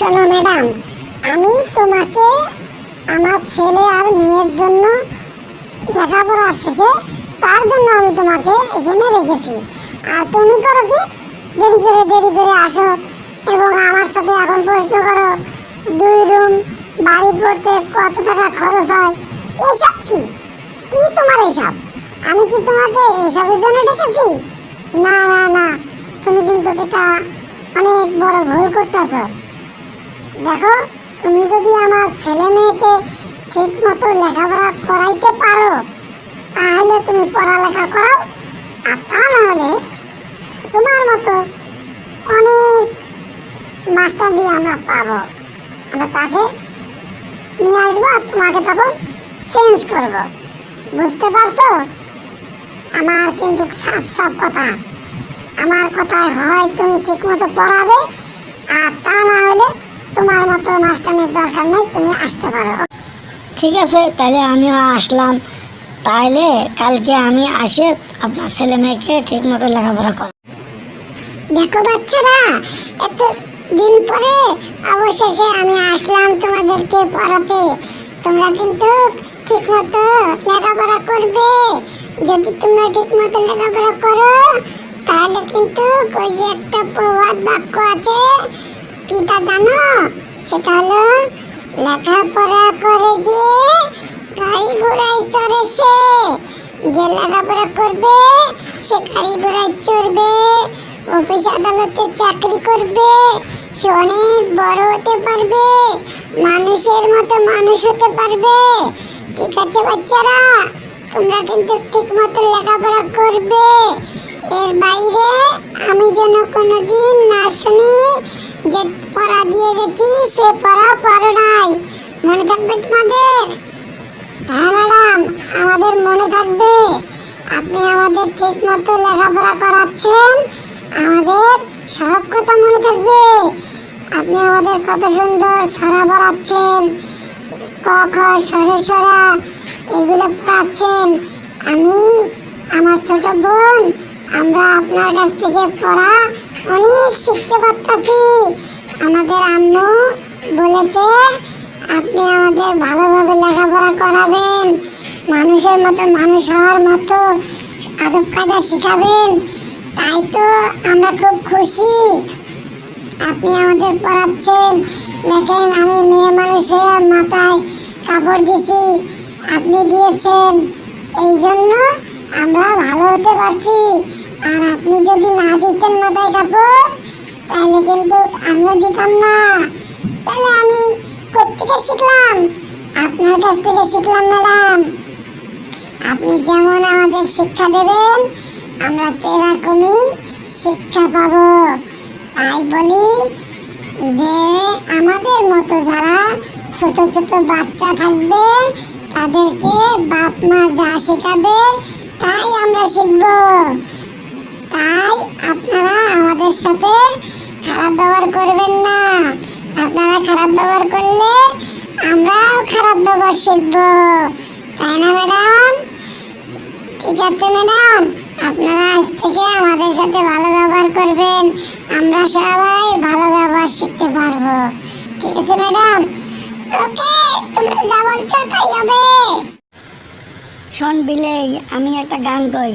শোনো ম্যাডাম, আমি তোমাকে আমার ছেলে আর মেয়ের জন্য লেখাপড়া শিখে তার জন্য আমি তোমাকে এখানে রেখেছি। আর তুমি করো কি, দেরি করে আসো এবং আমার সাথে এখন প্রশ্ন করো 2 রুম বাড়ি করতে কত টাকা খরচ হয়। এসব কি কি তোমার এসব? আমি কি তোমাকে এসবের জন্য ডেকেছি? না না না, তুমি কিন্তু এটা অনেক বড় ভুল করতেছ। দেখো, তুমি যদি আমার ছেলে মেয়েকে ঠিক মতো লেখাপড়া করাইতে পারো তাহলে তুমি পড়ালেখা করো, আর তা না হলে তোমার মতো অনেক মাস্টার দিয়ে আমরা পাবো। আমরা তাকে নিয়ে আসবো আর তোমাকে তখন চেঞ্জ করবো। বুঝতে পারছো? আমার কিন্তু সাফ সাফ কথা, আমার কথায় হয় তুমি ঠিক মতো পড়াবে, আর তা না হলে তোমার মতো মাস্টারের দরকার নেই, তুমি আসতে পারো। ঠিক আছে, তাহলে আমিও আসলাম। তাহলে কালকে আমি আসে আপনার ছেলে মেয়েকে ঠিক মতো লেখাপড়া করব। দেখো বাচ্চারা, এত দিন পরে অবশেষে আমি আসলাম তোমাদেরকে পড়াতে। তোমরা কিন্তু ঠিক মতো লেখাপড়া করবে। যদি তোমরা ঠিক মতো লেখাপড়া করো তাহলে কিন্তু ওই যে একটা প্রবাদ বাক্য আছে, কিটা জানো? সেটা হলো, লেখাপড়া করে যে গাড়ি ঘোড়ায় চড়ে সে। যে লেখাপড়া করবে সে গাড়ি ঘোড়ায় চড়বে, অফিস আদালতে চাকরি করবে, সে অনেক বড় হতে পারবে, মানুষের মতো মানুষ হতে পারবে। ঠিক আছে বাচ্চারা, তোমরা কিন্তু ঠিক মতো লেখাপড়া করবে। এর বাইরে আমি যেন কোনোদিন না শুনি যে পড়া দিয়ে গেছি সে পড়া পড়ো নাই। মনে থাকবে তোমাদের? হ্যাঁ ম্যাডাম, আমাদের মনে থাকবে। আপনি আমাদের ঠিক মতো লেখাপড়া করাচ্ছেন, আমাদের সব কথা মনে থাকবে। আপনি আমাদের কত সুন্দর ছড়া পড়াচ্ছেন, ক খ সরা এগুলো পড়াচ্ছেন। আমি, আমার ছোট বোন, আমরা আপনার কাছ থেকে পড়া অনেক শিখতে পারতাছি। আমাদের আম্মু বলেছে আপনি আমাদের ভালোভাবে লেখাপড়া করাবেন, মানুষের মতো মানুষ হওয়ার মতো আদব কায়দা শিখাবেন। তাই তো আমরা খুব খুশি আপনি আমাদের পড়াচ্ছেন। দেখেন, আমি মেয়ে মানুষের মাথায় কাপড় দিছি, আপনি দিয়েছেন, এই জন্য আমরা ভালো হতে পারছি। আর আপনি যদি না দিতেন মাথায় কাপড় তাহলে কিন্তু আমরা দিতাম না। তাহলে আমি কোত্থেকে শিখলাম? আপনার কাছ থেকে শিখলাম ম্যাডাম। আপনি যেমন আমাদের শিক্ষা দেবেন আমরা তেরকমই শিক্ষা পাবো। তাই বলি যে আমাদের মতো যারা ছোট ছোট বাচ্চা থাকবে তাদেরকে বাপ মা যা শেখাবে তাই আমরা শিখব। তাই আপনারা আমাদের সাথে খারাপ ব্যবহার করবেন না। আপনারা খারাপ ব্যবহার করলে আমরাও খারাপ ব্যবহার শিখব, তাই না ম্যাডাম? ঠিক আছে ম্যাডাম, আপনারা আজ থেকে আমাদের সাথে ভালো ব্যবহার করবেন, আমরা সবাই ভালো ব্যবহার শিখতে পারবো। ঠিক আছে ম্যাডাম? ওকে, তোমরা যা বলছো তাই হবে। শোন বিলেই, আমি একটা গান কই,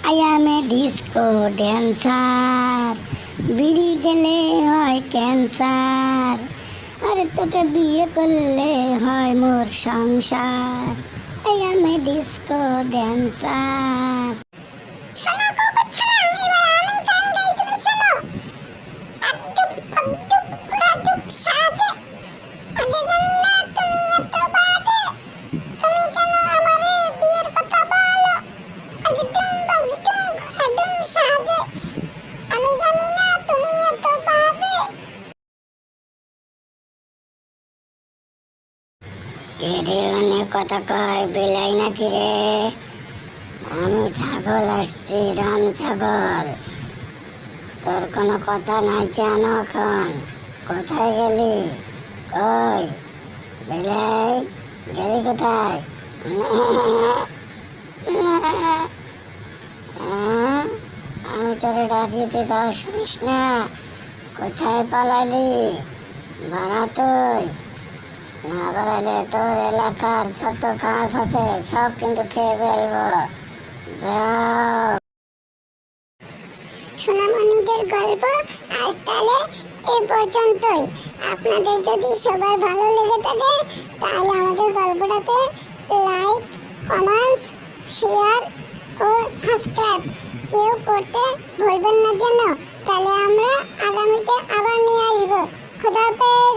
I am A disco dancer, বিড়ি গেলে হয় ক্যান্সার, আর তোকে বিয়ে করলে হয় মোর সংসার, I am A disco dancer. শোনো গো বাচ্চারা, এবার আমি গান গাই, তুমি শোনো। আডুপ আডুপ রাডুপ সাজে, আগে জানি না তুমি এত বাজে, তুমি কেন আমারে বিয়ের কথা বলো, আগে ডুম রাডুম সাজে, আমি জানি না তুমি এত বাজে। কে রে অনেক কথা কয়, বেলাই নাকি রে? আমি ছাগল আসছি, রাম ছাগল। তোর কোনো কথা নাই কেন এখন? কোথায় গেলি? কই বেলাই, গেলি কোথায়? আমি তোরে ডাকি, তুই তাও শুনিস না? কোথায় পালালি? বাড়া তুই, না বাড়াইলে তোর এলাকার যত গাছ আছে সব কিন্তু খেয়ে ফেলবো। বেড়াও। সোনামণিদের গল্প আজ তাহলে এ পর্যন্তই। আপনাদের যদি সবার ভালো লেগে থাকে তাহলে আমাদের গল্পটাতে লাইক, কমেন্টস, শেয়ার ও সাবস্ক্রাইব কেউ করতে ভুলবেন না যেন। তাহলে আমরা আগামীতে আবার নিয়ে আসবো। খুদা হাফেজ।